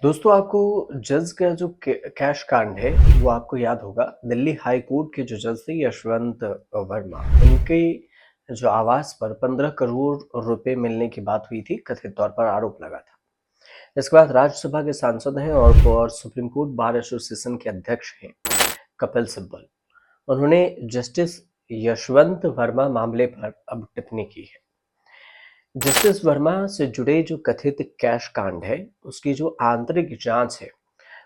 दोस्तों आपको जज का जो कैश कांड है वो आपको याद होगा। दिल्ली हाई कोर्ट के जो जज थे यशवंत वर्मा, उनके जो आवास पर 15 करोड़ रुपए मिलने की बात हुई थी, कथित तौर पर आरोप लगा था। इसके बाद राज्यसभा के सांसद हैं और सुप्रीम कोर्ट बार एसोसिएशन के अध्यक्ष हैं कपिल सिब्बल। उन्होंने जस्टिस यशवंत वर्मा मामले पर अब टिप्पणी की है। जस्टिस वर्मा से जुड़े जो कथित कैश कांड है, उसकी जो आंतरिक जांच है,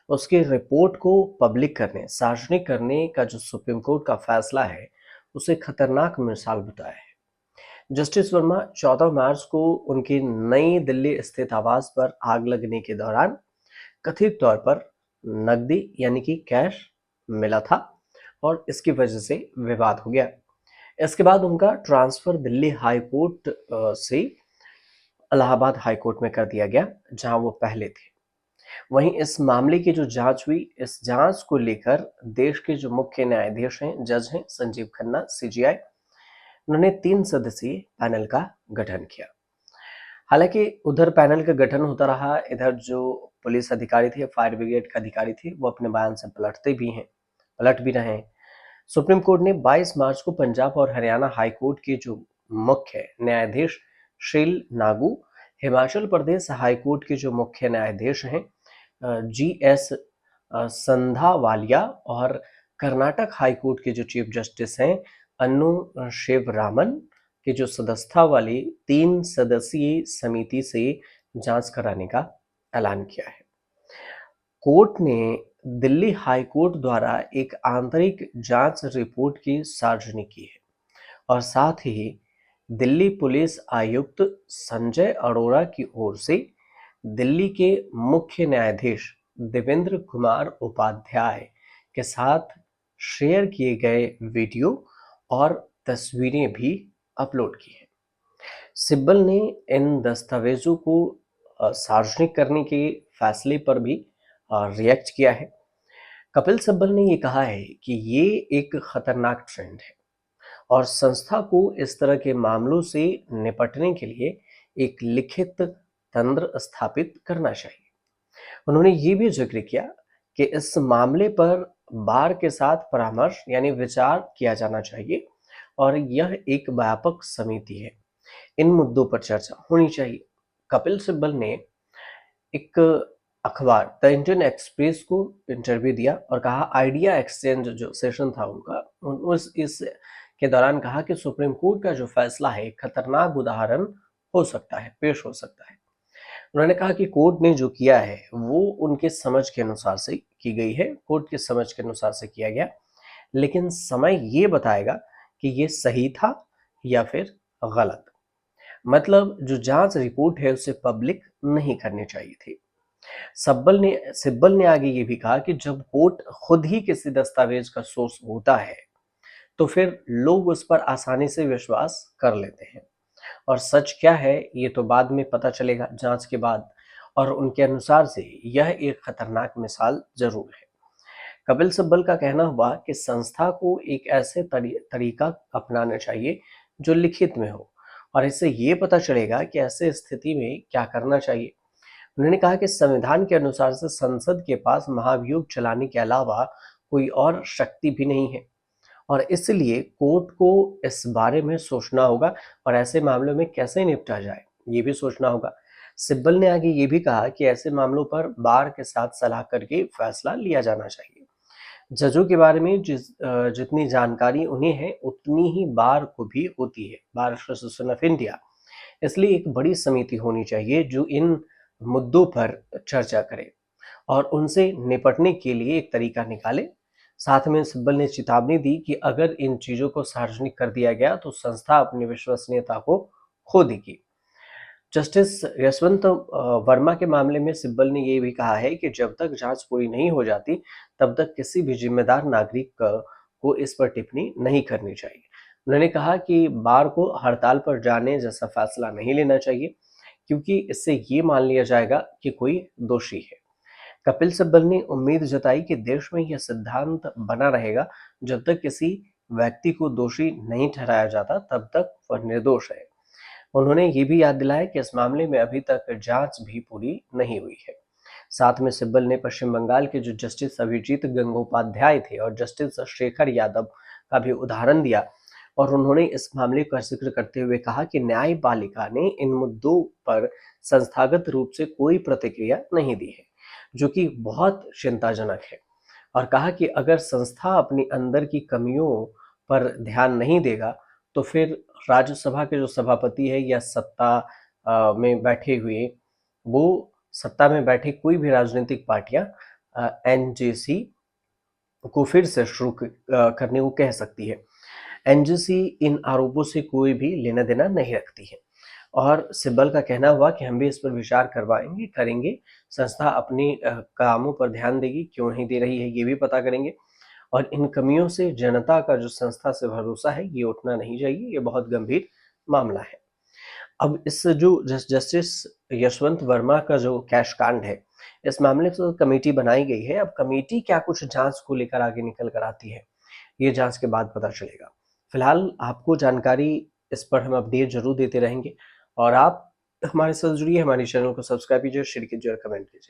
उसकी रिपोर्ट को पब्लिक करने, सार्वजनिक करने का जो सुप्रीम कोर्ट का फैसला है, उसे खतरनाक मिसाल बताया है। जस्टिस वर्मा 14 मार्च को उनकी नई दिल्ली स्थित आवास पर आग लगने के दौरान कथित तौर पर नकदी यानी कि कैश मिला था और इसकी वजह से विवाद हो गया। इसके बाद उनका ट्रांसफर दिल्ली हाई कोर्ट से इलाहाबाद हाई कोर्ट में कर दिया गया, जहां वो पहले थे। वहीं इस मामले की जो जांच हुई, इस जांच को लेकर देश के जो मुख्य न्यायाधीश हैं, जज हैं संजीव खन्ना सीजीआई, उन्होंने 3 सदस्यीय पैनल का गठन किया। हालांकि उधर पैनल का गठन होता रहा, इधर जो पुलिस अधिकारी थे, फायर ब्रिगेड के अधिकारी थे, वो अपने बयान से पलट भी रहे हैं। सुप्रीम कोर्ट ने 22 मार्च को पंजाब और हरियाणा हाई कोर्ट के जो मुख्य न्यायाधीश शील नागू, हिमाचल प्रदेश हाई कोर्ट के जो मुख्य न्यायाधीश हैं GS संधावालिया और कर्नाटक हाई कोर्ट के जो चीफ जस्टिस हैं अन्नू शिवरामन की जो सदस्यता वाली 3 सदस्यीय समिति से जांच कराने का ऐलान किया है। कोर्ट ने दिल्ली हाई कोर्ट द्वारा एक आंतरिक जांच रिपोर्ट की सार्वजनिक की है और साथ ही दिल्ली पुलिस आयुक्त संजय अरोड़ा की ओर से दिल्ली के मुख्य न्यायाधीश देवेंद्र कुमार उपाध्याय के साथ शेयर किए गए वीडियो और तस्वीरें भी अपलोड की हैं। सिब्बल ने इन दस्तावेजों को सार्वजनिक करने के फैसले पर भी रिएक्ट किया है। कपिल सिब्बल ने ये कहा है कि ये एक खतरनाक ट्रेंड है और संस्था को इस तरह के मामलों से निपटने के लिए एक लिखित तंत्र स्थापित करना चाहिए। उन्होंने ये भी जिक्र किया कि इस मामले पर बार के साथ परामर्श यानी विचार किया जाना चाहिए और यह एक व्यापक समिति है, इन मुद्दों पर चर्चा होनी चाहिए। कपिल सिब्बल ने एक अखबार द इंडियन एक्सप्रेस को इंटरव्यू दिया और कहा, आइडिया एक्सचेंज जो सेशन था उनका, उस इस के दौरान कहा कि सुप्रीम कोर्ट का जो फैसला है खतरनाक उदाहरण हो सकता है, पेश हो सकता है। उन्होंने कहा कि कोर्ट ने जो किया है वो उनके समझ के अनुसार से की गई है, कोर्ट के समझ के अनुसार से किया गया, लेकिन समय ये बताएगा कि ये सही था या फिर गलत। मतलब जो जांच रिपोर्ट है उसे पब्लिक नहीं करनी चाहिए थी। सिब्बल ने आगे ये भी कहा कि जब कोर्ट खुद ही किसी दस्तावेज का सोर्स होता है तो फिर लोग उस पर आसानी से विश्वास कर लेते हैं और सच क्या है ये तो बाद में पता चलेगा जांच के बाद। और उनके अनुसार से यह एक खतरनाक मिसाल जरूर है। कपिल सिब्बल का कहना हुआ कि संस्था को एक ऐसे तरीका अपनाना चाहिए जो लिखित में हो और इससे ये पता चलेगा कि ऐसे स्थिति में क्या करना चाहिए। उन्होंने कहा कि संविधान के अनुसार से संसद के पास महाभियोग चलाने के अलावा कोई और शक्ति भी नहीं है और इसलिए कोर्ट को इस बारे में सोचना होगा और ऐसे मामलों में कैसे निपटा जाए ये भी सोचना होगा। सिब्बल ने आगे ये भी कहा कि ऐसे मामलों पर बार के साथ सलाह करके फैसला लिया जाना चाहिए। जजों के बारे में जितनी जानकारी उन्हें है उतनी ही बार को भी होती है, बार एसोसिएशन ऑफ इंडिया। इसलिए एक बड़ी समिति होनी चाहिए जो इन मुद्दों पर चर्चा करे और उनसे निपटने के लिए एक तरीका निकाले। साथ में सिब्बल ने चेतावनी दी कि अगर इन चीजों को सार्वजनिक कर दिया गया तो संस्था अपनी विश्वसनीयता को खो देगी। जस्टिस यशवंत वर्मा के मामले में सिब्बल ने ये भी कहा है कि जब तक जांच पूरी नहीं हो जाती तब तक किसी भी जिम्मेदार नागरिक को इस पर टिप्पणी नहीं करनी चाहिए। उन्होंने कहा कि बार को हड़ताल पर जाने जैसा फैसला नहीं लेना चाहिए क्योंकि इससे ये मान लिया जाएगा कि कोई दोषी है। कपिल सिब्बल ने उम्मीद जताई कि देश में यह सिद्धांत बना रहेगा, जब तक किसी व्यक्ति को दोषी नहीं ठहराया जाता तब तक वह निर्दोष है। उन्होंने ये भी याद दिलाया कि इस मामले में अभी तक जांच भी पूरी नहीं हुई है। साथ में सिब्बल ने पश्चिम बंगाल के जो जस्टिस अभिजीत गंगोपाध्याय थे और जस्टिस शेखर यादव का भी उदाहरण दिया और उन्होंने इस मामले का जिक्र करते हुए कहा कि न्यायपालिका ने इन मुद्दों पर संस्थागत रूप से कोई प्रतिक्रिया नहीं दी है, जो कि बहुत चिंताजनक है। और कहा कि अगर संस्था अपनी अंदर की कमियों पर ध्यान नहीं देगा तो फिर राज्यसभा के जो सभापति है या में बैठे हुए वो सत्ता में बैठे कोई भी राजनीतिक पार्टियां एनजेसी को फिर से शुरू करने को कह सकती है। एनजेसी इन आरोपों से कोई भी लेना देना नहीं रखती है और सिब्बल का कहना हुआ कि हम भी इस पर विचार करेंगे। संस्था अपनी कामों पर ध्यान देगी, क्यों नहीं दे रही है ये भी पता करेंगे और इन कमियों से जनता का जो संस्था से भरोसा है ये उठना नहीं चाहिए, ये बहुत गंभीर मामला है। अब इस जो जस्टिस यशवंत वर्मा का जो कैश कांड है, इस मामले में तो कमेटी बनाई गई है। अब कमेटी क्या कुछ जांच को लेकर आगे निकल कर आती है, ये जांच के बाद पता चलेगा। फिलहाल आपको जानकारी इस पर हम अपडेट जरूर देते रहेंगे और आप हमारे साथ जुड़िए, हमारे चैनल को सब्सक्राइब कीजिए, शेयर कीजिए और कमेंट कीजिए।